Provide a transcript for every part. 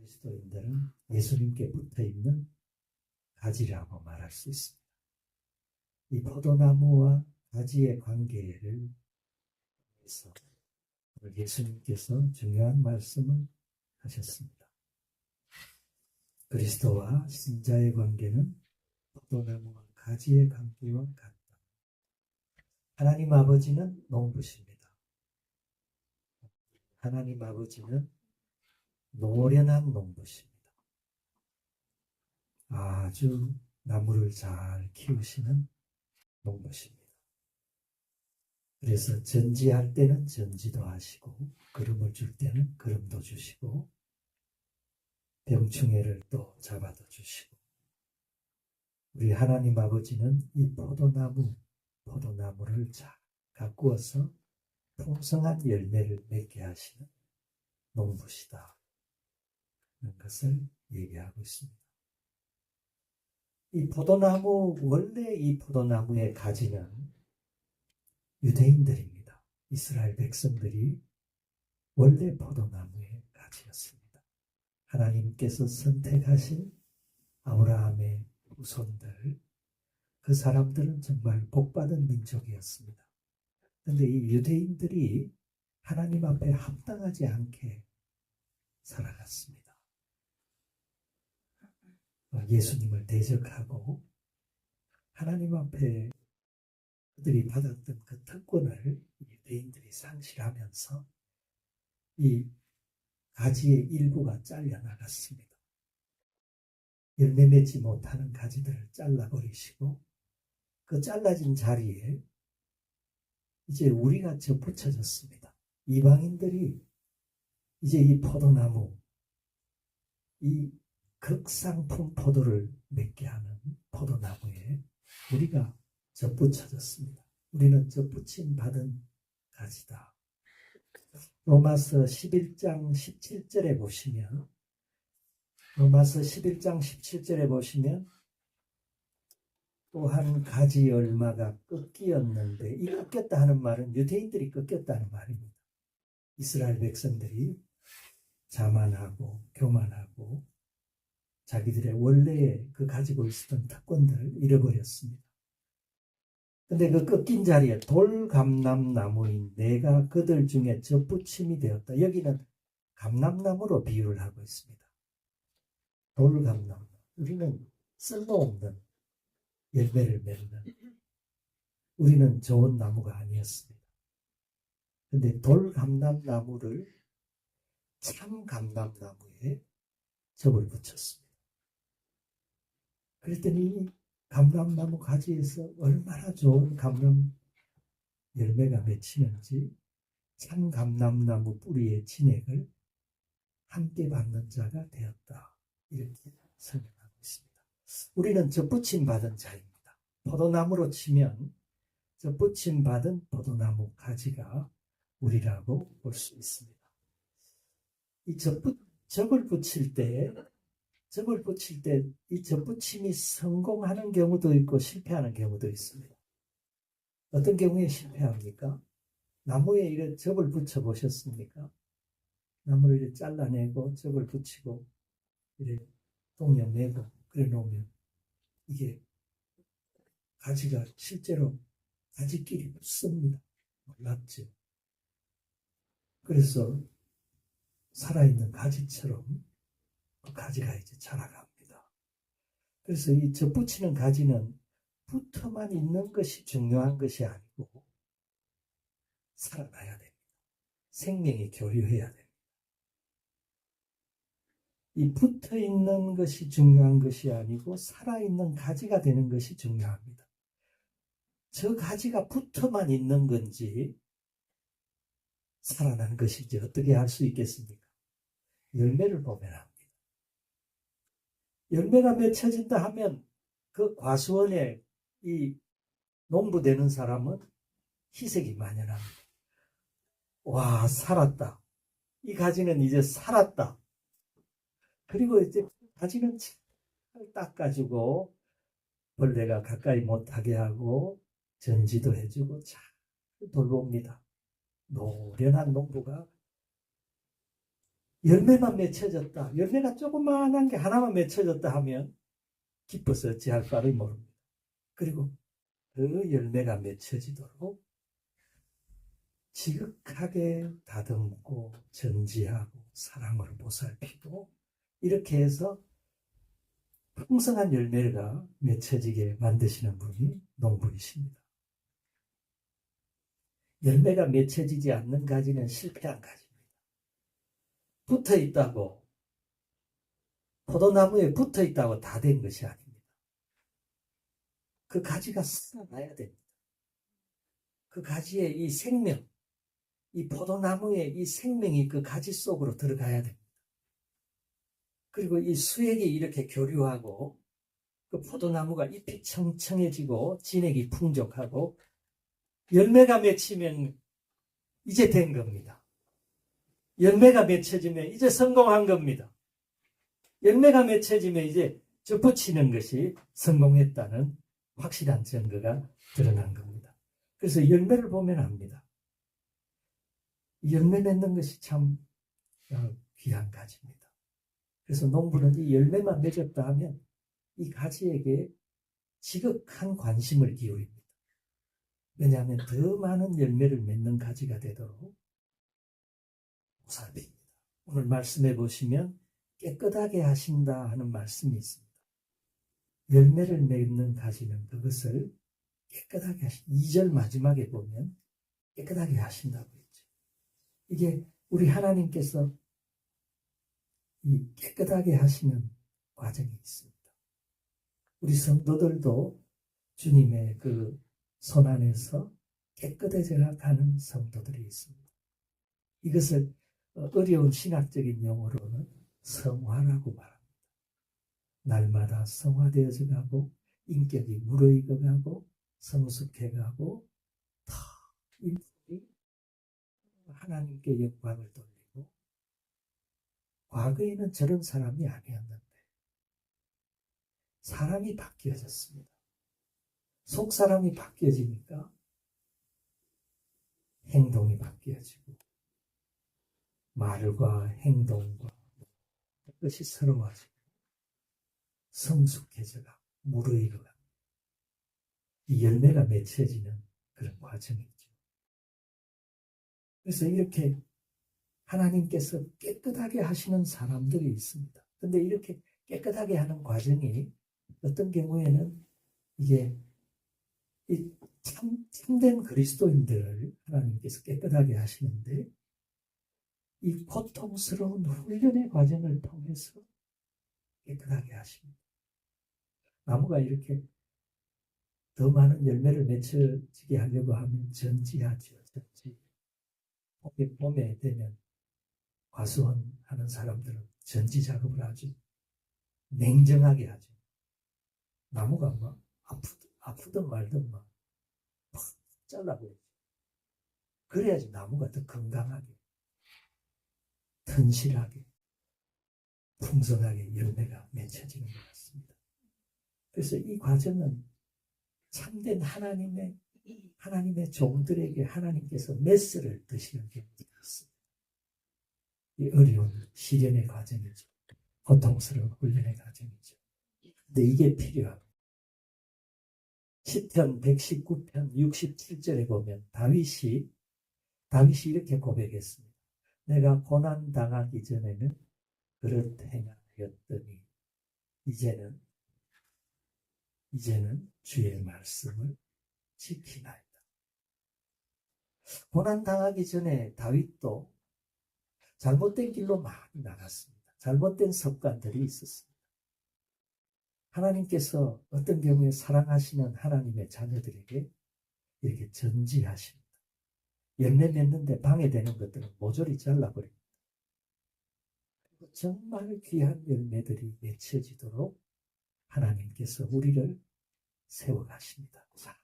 그리스도인들은 예수님께 붙어있는 가지라고 말할 수 있습니다. 이 포도나무와 가지의 관계를 위해서 예수님께서 중요한 말씀을 하셨습니다. 그리스도와 신자의 관계는 포도나무와 가지의 관계와 같다. 하나님 아버지는 농부십니다. 하나님 아버지는 노련한 농부십니다. 아주 나무를 잘 키우시는 농부십니다. 그래서 전지할 때는 전지도 하시고 거름을 줄 때는 거름도 주시고 병충해를 또 잡아도 주시고 우리 하나님 아버지는 이 포도나무를 잘 가꾸어서 풍성한 열매를 맺게 하시는 농부시다. 그런 것을 얘기하고 있습니다. 원래 이 포도나무의 가지는 유대인들입니다. 이스라엘 백성들이 원래 포도나무의 가지였습니다. 하나님께서 선택하신 아브라함의 후손들, 그 사람들은 정말 복받은 민족이었습니다. 그런데 이 유대인들이 하나님 앞에 합당하지 않게 살아갔습니다. 예수님을 대적하고 하나님 앞에 그들이 받았던 그 특권을 유대인들이 상실하면서 이 가지의 일부가 잘려나갔습니다. 열매 맺지 못하는 가지들을 잘라버리시고 그 잘라진 자리에 이제 우리가 접붙여졌습니다. 이방인들이 이제 이 포도나무, 이 극상품 포도를 맺게 하는 포도나무에 우리가 접붙여졌습니다. 우리는 접붙임 받은 가지다. 로마서 11장 17절에 보시면 또한 가지 열마가 꺾이었는데, 이 꺾였다 하는 말은 유대인들이 꺾였다는 말입니다. 이스라엘 백성들이 자만하고 교만하고 자기들의 원래의 그 가지고 있었던 특권들을 잃어버렸습니다. 근데 그 꺾인 자리에 돌감람나무인 내가 그들 중에 접붙임이 되었다. 여기는 감람나무로 비유를 하고 있습니다. 돌감나무. 우리는 쓸모없는 열매를 맺는, 우리는 좋은 나무가 아니었습니다. 근데 돌감람나무를 참감람나무에 접을 붙였습니다. 그랬더니 감람나무 가지에서 얼마나 좋은 감람 열매가 맺히는지 참감람나무 뿌리의 진액을 함께 받는 자가 되었다. 이렇게 설명하고 있습니다. 우리는 접붙임 받은 자입니다. 포도나무로 치면 접붙임 받은 포도나무 가지가 우리라고 볼 수 있습니다. 이 접을 붙일 때 이 접붙임이 성공하는 경우도 있고 실패하는 경우도 있습니다. 어떤 경우에 실패합니까? 나무에 이렇게 접을 붙여 보셨습니까? 나무를 이렇게 잘라내고 접을 붙이고 이렇게 동력 내고 그래 놓으면 이게 가지가 실제로 가지끼리 붙습니다. 몰랐죠? 그래서 살아있는 가지처럼 그 가지가 이제 자라갑니다. 그래서 이 접붙이는 가지는 붙어만 있는 것이 중요한 것이 아니고 살아나야 됩니다. 생명이 교류해야 됩니다. 이 붙어 있는 것이 중요한 것이 아니고 살아있는 가지가 되는 것이 중요합니다. 저 가지가 붙어만 있는 건지 살아나는 것인지 어떻게 알 수 있겠습니까? 열매를 보면 합니다. 열매가 맺혀진다 하면 그 과수원에 이 농부되는 사람은 희색이 만연합니다. 와, 살았다. 이 가지는 이제 살았다. 그리고 이제 가지는 잘 닦아주고 벌레가 가까이 못하게 하고 전지도 해주고 잘 돌봅니다. 노련한 농부가 열매만 맺혀졌다. 열매가 조그마한 게 하나만 맺혀졌다 하면 기뻐서 어찌할 바를 모릅니다. 그리고 그 열매가 맺혀지도록 지극하게 다듬고 전지하고 사랑으로 보살피고 이렇게 해서 풍성한 열매가 맺혀지게 만드시는 분이 농부이십니다. 열매가 맺혀지지 않는 가지는 실패한 가지입니다. 붙어 있다고, 포도나무에 붙어 있다고 다 된 것이 아닙니다. 그 가지가 살아나야 됩니다. 그 가지의 이 생명, 이 포도나무의 이 생명이 그 가지 속으로 들어가야 됩니다. 그리고 이 수액이 이렇게 교류하고 그 포도나무가 잎이 청청해지고 진액이 풍족하고 열매가 맺히면 이제 된 겁니다. 열매가 맺혀지면 이제 성공한 겁니다. 열매가 맺혀지면 이제 접붙이는 것이 성공했다는 확실한 증거가 드러난 겁니다. 그래서 열매를 보면 압니다. 열매 맺는 것이 참 귀한 가지입니다. 그래서 농부는 이 열매만 맺었다 하면 이 가지에게 지극한 관심을 기울입니다. 왜냐하면 더 많은 열매를 맺는 가지가 되도록 보살핍니다. 오늘 말씀해 보시면 깨끗하게 하신다 하는 말씀이 있습니다. 열매를 맺는 가지는 그것을 깨끗하게 하신다. 2절 마지막에 보면 깨끗하게 하신다고 했죠. 이게 우리 하나님께서 이 깨끗하게 하시는 과정이 있습니다. 우리 성도들도 주님의 그 손 안에서 깨끗해져 가는 성도들이 있습니다. 이것을 어려운 신학적인 용어로는 성화라고 말합니다. 날마다 성화되어져 가고 인격이 무르익어 가고 성숙해 가고 더 인격이 하나님께 영광을 돌리고 과거에는 저런 사람이 아니었는데 사람이 바뀌어졌습니다. 속 사람이 바뀌어지니까 행동이 바뀌어지고 말과 행동과 그것이 새로워지고 성숙해져가 무르익어가 이 열매가 맺혀지는 그런 과정이죠. 그래서 이렇게 하나님께서 깨끗하게 하시는 사람들이 있습니다. 그런데 이렇게 깨끗하게 하는 과정이 어떤 경우에는 이게 참된 그리스도인들을 하나님께서 깨끗하게 하시는데 이 고통스러운 훈련의 과정을 통해서 깨끗하게 하십니다. 나무가 이렇게 더 많은 열매를 맺혀지게 하려고 하면 전지하죠. 전지. 봄에 되면 과수원하는 사람들은 전지 작업을 아주 냉정하게 하죠. 나무가 막 아프든 말든 막 잘라버리죠. 그래야지 나무가 더 건강하게, 튼실하게, 풍성하게 열매가 맺혀지는 것 같습니다. 그래서 이 과정은 참된 하나님의 종들에게 하나님께서 메스를 드시는 경우가 있습니다. 이 어려운 시련의 과정이죠. 고통스러운 훈련의 과정이죠. 근데 이게 필요합니다. 시편 119편 67절에 보면 다윗이 이렇게 고백했습니다. 내가 고난 당하기 전에는 그릇 행하였더니 이제는 주의 말씀을 지키나이다. 고난 당하기 전에 다윗도 잘못된 길로 많이 나갔습니다. 잘못된 습관들이 있었습니다. 하나님께서 어떤 경우에 사랑하시는 하나님의 자녀들에게 이렇게 전지하십니다. 열매 맺는데 방해되는 것들은 모조리 잘라버립니다. 그리고 정말 귀한 열매들이 맺혀지도록 하나님께서 우리를 세워가십니다. 자,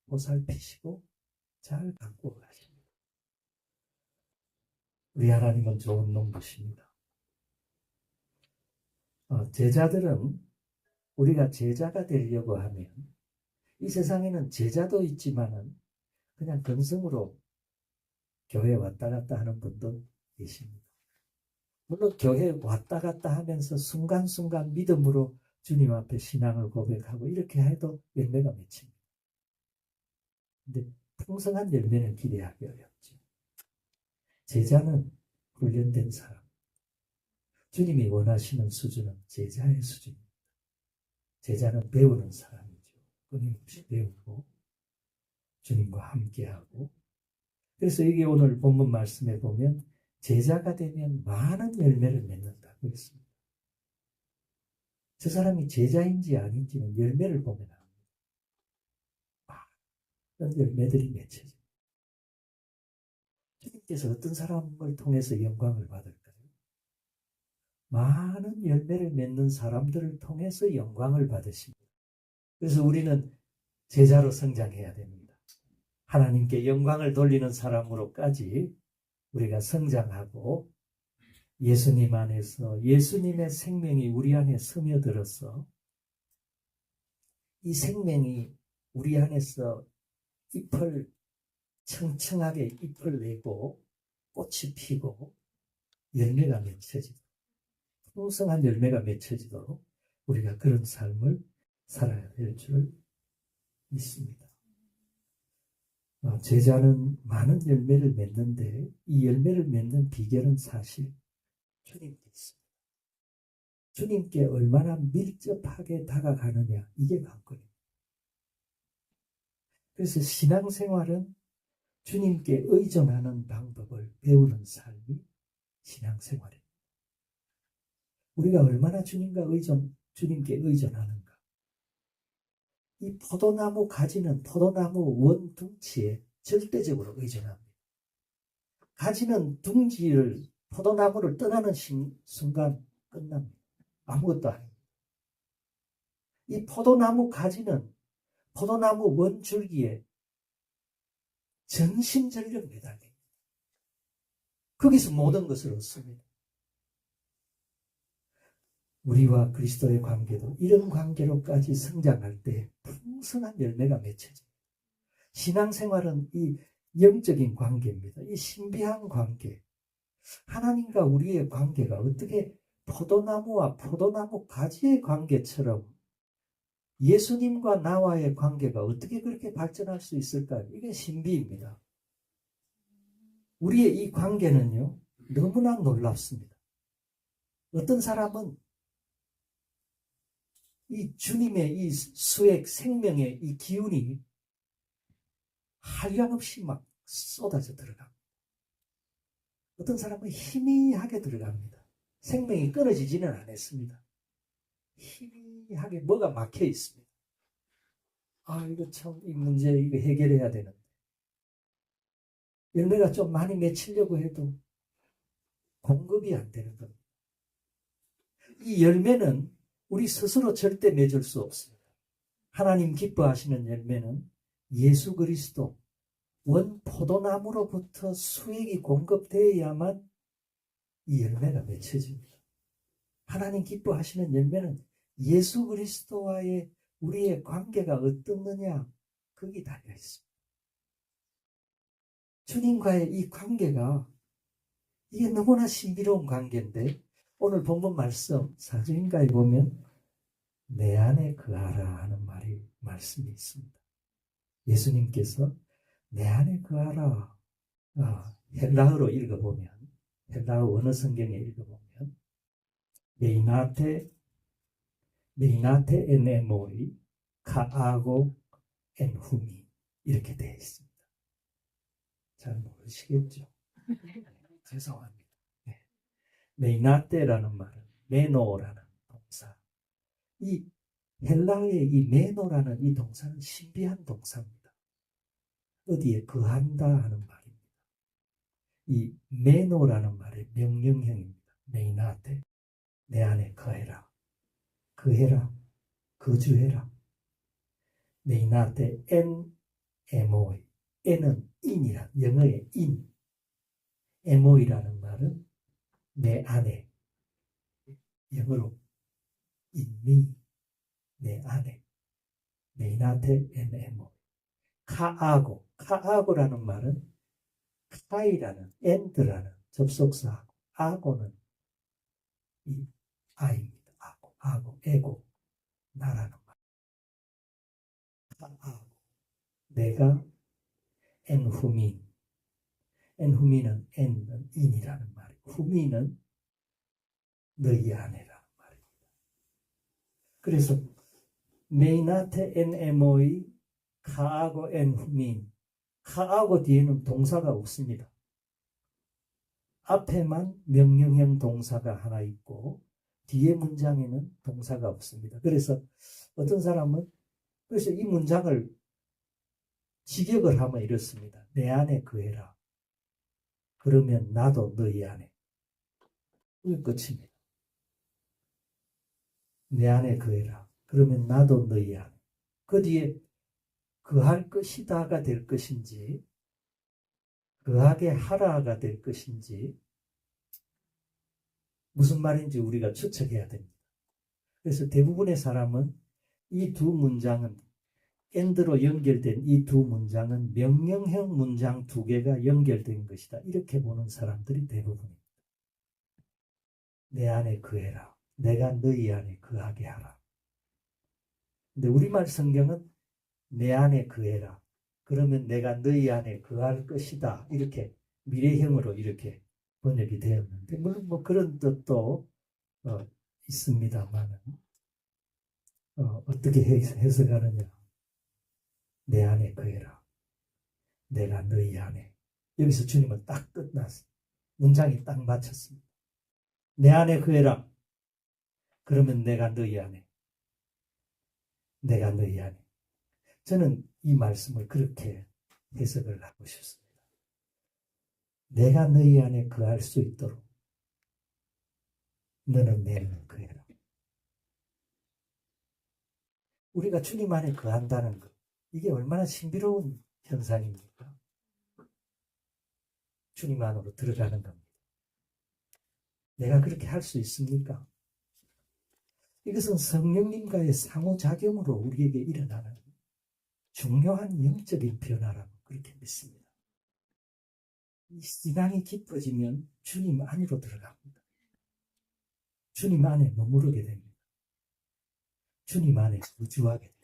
보살피시고 잘 가꾸어 가십니다. 우리 하나님은 좋은 농부십니다. 제자들은 우리가 제자가 되려고 하면 이 세상에는 제자도 있지만은 그냥 근성으로 교회 왔다 갔다 하는 분도 계십니다. 물론 교회 왔다 갔다 하면서 순간순간 믿음으로 주님 앞에 신앙을 고백하고 이렇게 해도 열매가 맺힙니다. 근데 풍성한 열매는 기대하기 어렵죠. 제자는 훈련된 사람. 주님이 원하시는 수준은 제자의 수준입니다. 제자는 배우는 사람이죠. 끊임없이 배우고 주님과 함께하고. 그래서 이게 오늘 본문 말씀에 보면 제자가 되면 많은 열매를 맺는다고 했습니다. 저 사람이 제자인지 아닌지는 열매를 보면 압니다. 많은 열매들이 맺혀집니다. 주님께서 어떤 사람을 통해서 영광을 받을까요? 많은 열매를 맺는 사람들을 통해서 영광을 받으십니다. 그래서 우리는 제자로 성장해야 됩니다. 하나님께 영광을 돌리는 사람으로까지 우리가 성장하고 예수님 안에서 예수님의 생명이 우리 안에 스며들어서 이 생명이 우리 안에서 잎을 청청하게 잎을 내고 꽃이 피고 열매가 맺혀지도록 풍성한 열매가 맺혀지도록 우리가 그런 삶을 살아야 될 줄 믿습니다. 제자는 많은 열매를 맺는데 이 열매를 맺는 비결은 사실 주님께 있습니다. 주님께 얼마나 밀접하게 다가가느냐 이게 관건입니다. 그래서 신앙생활은 주님께 의존하는 방법을 배우는 삶이 신앙생활입니다. 우리가 얼마나 주님께 의존하는가. 이 포도나무 가지는 포도나무 원둥치에 절대적으로 의존합니다. 가지는 둥지를 포도나무를 떠나는 순간 끝납니다. 아무것도 아닙니다. 이 포도나무 가지는 포도나무 원줄기에 전심전력 매달립니다. 거기서 모든 것을 얻습니다. 우리와 그리스도의 관계도 이런 관계로까지 성장할 때 풍성한 열매가 맺혀집니다. 신앙생활은 이 영적인 관계입니다. 이 신비한 관계. 하나님과 우리의 관계가 어떻게 포도나무와 포도나무 가지의 관계처럼 예수님과 나와의 관계가 어떻게 그렇게 발전할 수 있을까요? 이게 신비입니다. 우리의 이 관계는요, 너무나 놀랍습니다. 어떤 사람은 이 주님의 이 수액 생명의 이 기운이 한량없이 막 쏟아져 들어갑니다. 어떤 사람은 희미하게 들어갑니다. 생명이 끊어지지는 않았습니다. 희미하게 뭐가 막혀 있습니다. 이거 참 이 문제 이거 해결해야 되는데 열매가 좀 많이 맺히려고 해도 공급이 안 되는 겁니다. 이 열매는 우리 스스로 절대 맺을 수 없습니다. 하나님 기뻐하시는 열매는 예수 그리스도 원 포도나무로부터 수액이 공급되어야만 이 열매가 맺혀집니다. 하나님 기뻐하시는 열매는 예수 그리스도와의 우리의 관계가 어떻느냐 거기 달려 있습니다. 주님과의 이 관계가 이게 너무나 신비로운 관계인데 오늘 본문 말씀 사도행전에 보면 내 안에 거하라 하는 말씀이 있습니다. 예수님께서 내 안에 거하라. 헬라어로 읽어보면 헬라어 원어 성경에 읽어보면 메이나테 에네모이 카아고 엔후미 이렇게 되어 있습니다. 잘 모르시겠죠? 죄송합니다. 네. 메이나테라는 말은 메노라는 동사. 이 헬라어의 이 메노라는 이 동사는 신비한 동사입니다. 어디에 거한다 하는 말입니다. 이 메노라는 말의 명령형입니다. 메이나테 내 안에 거해라. 거해라. 거주해라. 메이나테 엔 에모이 N은 인이라 영어의 인 에모이라는 말은 내 안에 영어로 인미 내 안에 메이나테 엔 에모 카아고라는 말은 카이라는 엔드라는 접속사하고 아고는 이 아입니다. 아고, 에고, 나라는 말. 아고, 내가 엔후민. 엔후민은 엔은 인이라는 말이고, 후민은 너희 안에라는 말입니다. 그래서 메이나테 엔에모이 카아고 엔후민. 카아고 뒤에는 동사가 없습니다. 앞에만 명령형 동사가 하나 있고 뒤에 문장에는 동사가 없습니다. 그래서 어떤 사람은 그래서 이 문장을 직역을 하면 이렇습니다. 내 안에 거해라. 그러면 나도 너희 안에. 그게 끝입니다. 내 안에 거해라. 그러면 나도 너희 안에. 그 뒤에 거할 것이다가 될 것인지 거하게 하라가 될 것인지 무슨 말인지 우리가 추측해야 됩니다. 그래서 대부분의 사람은 이 두 문장은 엔드로 연결된 이 두 문장은 명령형 문장 두 개가 연결된 것이다. 이렇게 보는 사람들이 대부분입니다. 내 안에 거해라. 내가 너희 안에 거하게 하라. 근데 우리말 성경은 내 안에 거해라. 그러면 내가 너희 안에 거할 것이다. 이렇게 미래형으로 이렇게 번역이 되었는데 물론 뭐 그런 뜻도 있습니다만은 어떻게 해석하느냐. 내 안에 거해라. 내가 너희 안에. 여기서 주님은 딱 끝났어요. 문장이 딱 맞췄습니다. 내 안에 거해라. 그러면 내가 너희 안에. 내가 너희 안에. 저는 이 말씀을 그렇게 해석을 하고 싶습니다. 내가 너희 안에 거할 수 있도록 너는 내 안에 거해라. 우리가 주님 안에 거한다는 것, 이게 얼마나 신비로운 현상입니까? 주님 안으로 들어가는 겁니다. 내가 그렇게 할 수 있습니까? 이것은 성령님과의 상호작용으로 우리에게 일어나는 중요한 영적인 변화라고 그렇게 믿습니다. 이 신앙이 깊어지면 주님 안으로 들어갑니다. 주님 안에 머무르게 됩니다. 주님 안에 거주하게 됩니다.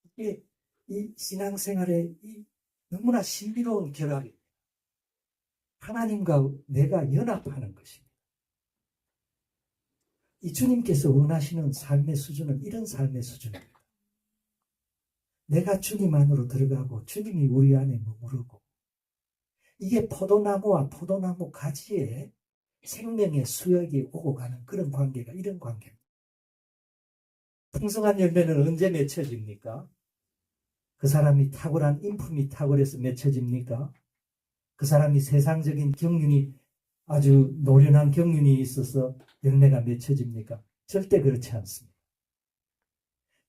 이게 이 신앙생활의 이 너무나 신비로운 결합입니다. 하나님과 내가 연합하는 것입니다. 이 주님께서 원하시는 삶의 수준은 이런 삶의 수준입니다. 내가 주님 안으로 들어가고 주님이 우리 안에 머무르고 이게 포도나무와 포도나무 가지에 생명의 수역이 오고 가는 그런 관계가 이런 관계입니다. 풍성한 열매는 언제 맺혀집니까? 그 사람이 탁월한 인품이 탁월해서 맺혀집니까? 그 사람이 세상적인 경륜이 아주 노련한 경륜이 있어서 열매가 맺혀집니까? 절대 그렇지 않습니다.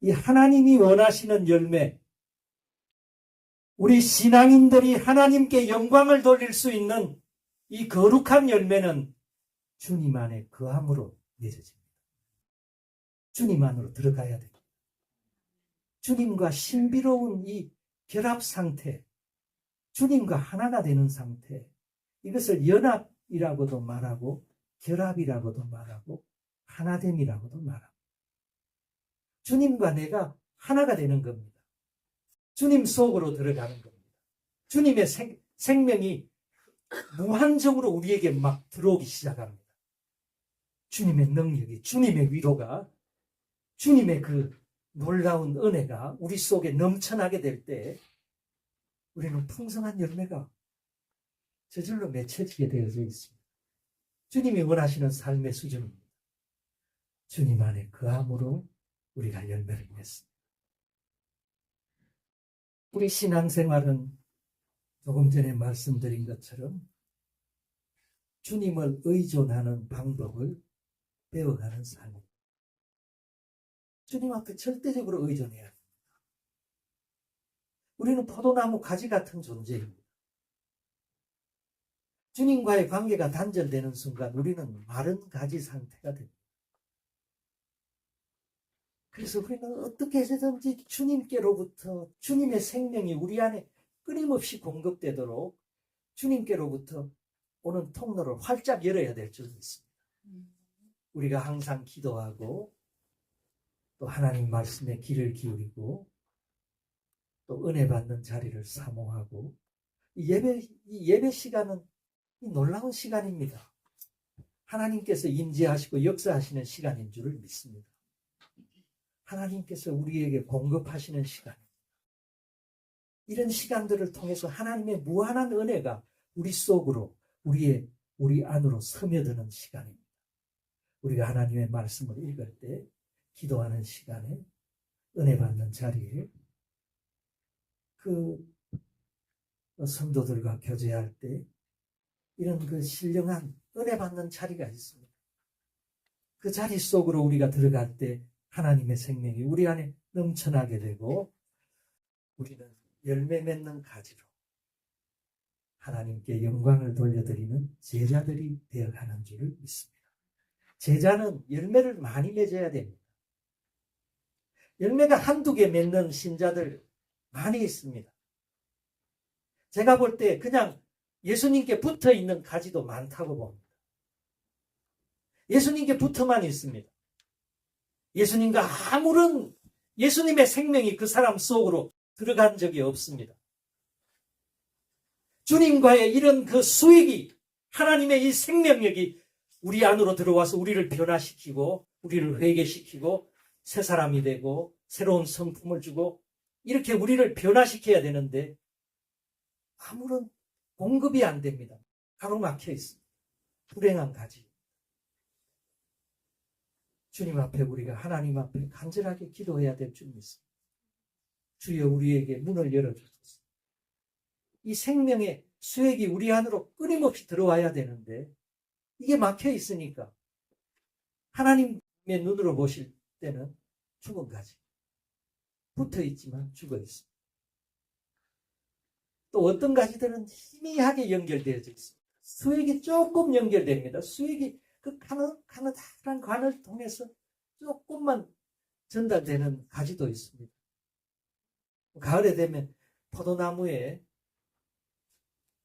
이 하나님이 원하시는 열매, 우리 신앙인들이 하나님께 영광을 돌릴 수 있는 이 거룩한 열매는 주님 안에 거함으로 맺어집니다. 주님 안으로 들어가야 됩니다. 주님과 신비로운 이 결합 상태, 주님과 하나가 되는 상태, 이것을 연합이라고도 말하고 결합이라고도 말하고 하나됨이라고도 말합니다. 주님과 내가 하나가 되는 겁니다. 주님 속으로 들어가는 겁니다. 주님의 생명이 무한적으로 우리에게 막 들어오기 시작합니다. 주님의 능력이, 주님의 위로가, 주님의 그 놀라운 은혜가 우리 속에 넘쳐나게 될 때 우리는 풍성한 열매가 저절로 맺혀지게 되어져 있습니다. 주님이 원하시는 삶의 수준입니다. 주님 안에 거함으로 우리가 열매를 맺습니다. 우리 신앙생활은 조금 전에 말씀드린 것처럼 주님을 의존하는 방법을 배워가는 삶입니다. 주님 앞에 절대적으로 의존해야 합니다. 우리는 포도나무 가지 같은 존재입니다. 주님과의 관계가 단절되는 순간 우리는 마른 가지 상태가 됩니다. 그래서 우리는 어떻게 해서든지 주님께로부터 주님의 생명이 우리 안에 끊임없이 공급되도록 주님께로부터 오는 통로를 활짝 열어야 될 줄 믿습니다. 우리가 항상 기도하고 또 하나님 말씀에 귀를 기울이고 또 은혜 받는 자리를 사모하고 이 예배 시간은 이 놀라운 시간입니다. 하나님께서 임재하시고 역사하시는 시간인 줄을 믿습니다. 하나님께서 우리에게 공급하시는 시간입니다. 이런 시간들을 통해서 하나님의 무한한 은혜가 우리 속으로 우리 안으로 스며드는 시간입니다. 우리가 하나님의 말씀을 읽을 때 기도하는 시간에 은혜 받는 자리에 그 성도들과 교제할 때 이런 그 신령한 은혜 받는 자리가 있습니다. 그 자리 속으로 우리가 들어갈 때 하나님의 생명이 우리 안에 넘쳐나게 되고 우리는 열매 맺는 가지로 하나님께 영광을 돌려드리는 제자들이 되어가는 줄을 믿습니다. 제자는 열매를 많이 맺어야 됩니다. 열매가 한두 개 맺는 신자들 많이 있습니다. 제가 볼 때 그냥 예수님께 붙어 있는 가지도 많다고 봅니다. 예수님께 붙어만 있습니다. 예수님과 아무런 예수님의 생명이 그 사람 속으로 들어간 적이 없습니다. 주님과의 이런 그 수익이 하나님의 이 생명력이 우리 안으로 들어와서 우리를 변화시키고 우리를 회개시키고 새 사람이 되고 새로운 성품을 주고 이렇게 우리를 변화시켜야 되는데 아무런 공급이 안 됩니다. 가로막혀 있습니다. 불행한 가지. 주님 앞에 우리가 하나님 앞에 간절하게 기도해야 될 줄 믿습니다. 주여 우리에게 문을 열어주소서. 이 생명의 수액이 우리 안으로 끊임없이 들어와야 되는데 이게 막혀 있으니까 하나님의 눈으로 보실 때는 죽은 가지. 붙어 있지만 죽어 있습니다. 또 어떤 가지들은 희미하게 연결되어져 있습니다. 수액이 조금 연결됩니다. 수액이 그 가느다란 관을 통해서 조금만 전달되는 가지도 있습니다. 가을에 되면 포도나무에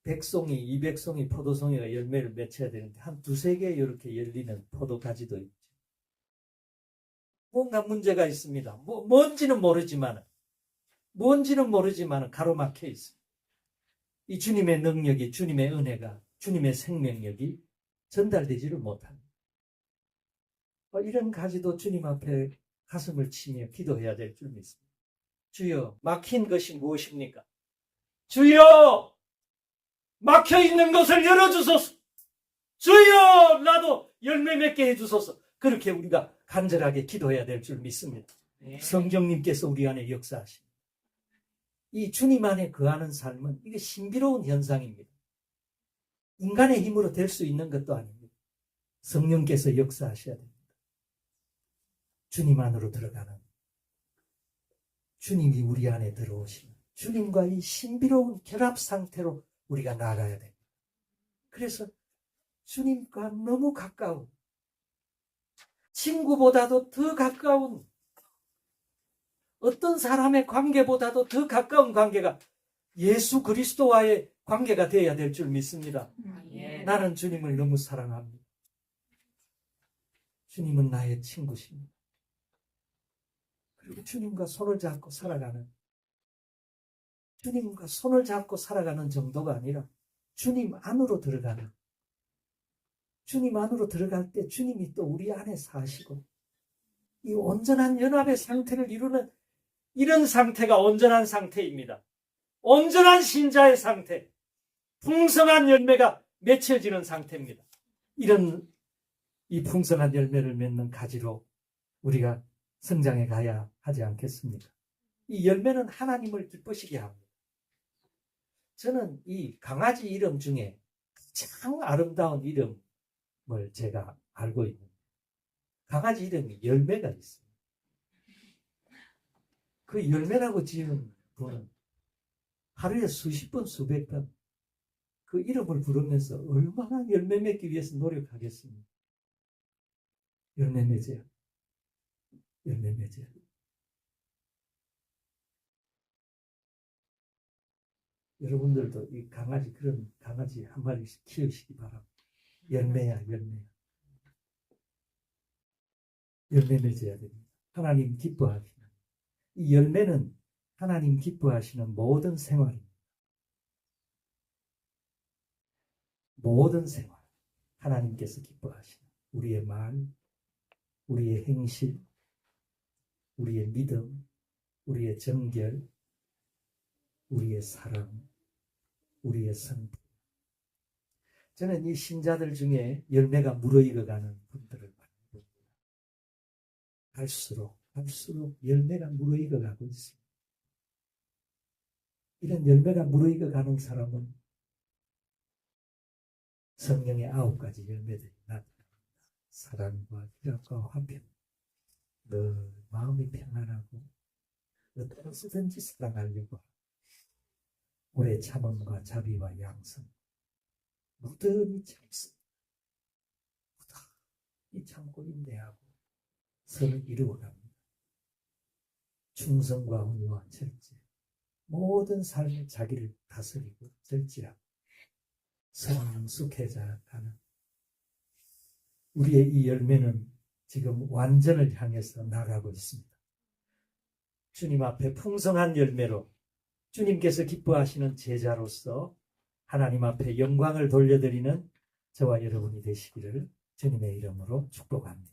100송이, 200송이 포도송이가 열매를 맺혀야 되는데 한 두세 개 이렇게 열리는 포도가지도 있죠. 뭔가 문제가 있습니다. 뭔지는 모르지만 가로막혀 있습니다. 이 주님의 능력이, 주님의 은혜가, 주님의 생명력이 전달되지를 못합니다. 이런 가지도 주님 앞에 가슴을 치며 기도해야 될 줄 믿습니다. 주여, 막힌 것이 무엇입니까? 주여, 막혀 있는 것을 열어주소서. 주여, 나도 열매 맺게 해주소서. 그렇게 우리가 간절하게 기도해야 될 줄 믿습니다. 성령님께서 우리 안에 역사하십니다. 이 주님 안에 거하는 삶은 이게 신비로운 현상입니다. 인간의 힘으로 될 수 있는 것도 아닙니다. 성령께서 역사하셔야 됩니다. 주님 안으로 들어가는 주님이 우리 안에 들어오시는 주님과 이 신비로운 결합 상태로 우리가 나아가야 됩니다. 그래서 주님과 너무 가까운 친구보다도 더 가까운 어떤 사람의 관계보다도 더 가까운 관계가 예수 그리스도와의 관계가 되어야 될 줄 믿습니다. 나는 주님을 너무 사랑합니다. 주님은 나의 친구십니다. 그리고 주님과 손을 잡고 살아가는 정도가 아니라 주님 안으로 들어갈 때 주님이 또 우리 안에 사시고 이 온전한 연합의 상태를 이루는 이런 상태가 온전한 상태입니다. 온전한 신자의 상태, 풍성한 열매가 맺혀지는 상태입니다. 이런 이 풍성한 열매를 맺는 가지로 우리가 성장해 가야 하지 않겠습니까? 이 열매는 하나님을 기쁘시게 합니다. 저는 이 강아지 이름 중에 가장 아름다운 이름을 제가 알고 있는데 강아지 이름이 열매가 있어요. 그 열매라고 지은 분은 하루에 수십 번, 수백 번 그 이름을 부르면서 얼마나 열매 맺기 위해서 노력하겠습니까? 열매 맺어요. 여러분들도 이 강아지, 그런 강아지 한 마리씩 키우시기 바랍니다. 열매야, 열매. 열매 맺어야 됩니다. 하나님 기뻐하시는. 이 열매는 하나님 기뻐하시는 모든 생활입니다. 모든 생활. 하나님께서 기뻐하시는 우리의 말, 우리의 행실, 우리의 믿음, 우리의 정결, 우리의 사랑, 우리의 성품. 저는 이 신자들 중에 열매가 무르익어가는 분들을 봅니다. 갈수록 열매가 무르익어가고 있습니다. 이런 열매가 무르익어가는 사람은 성령의 9가지 열매들이 나타납니다. 사랑과 희락과 화평, 늘 마음이 평안하고 어떤 쓰든지 사랑하려고 하고, 오래 참음과 자비와 양성, 무덤이 참습니다. 무덤이 참고 인내하고 선을 이루어갑니다. 충성과 온유와 절제, 모든 삶의 자기를 다스리고 절제하고 성숙해져가는 우리의 이 열매는 지금 완전을 향해서 나가고 있습니다. 주님 앞에 풍성한 열매로 주님께서 기뻐하시는 제자로서 하나님 앞에 영광을 돌려드리는 저와 여러분이 되시기를 주님의 이름으로 축복합니다.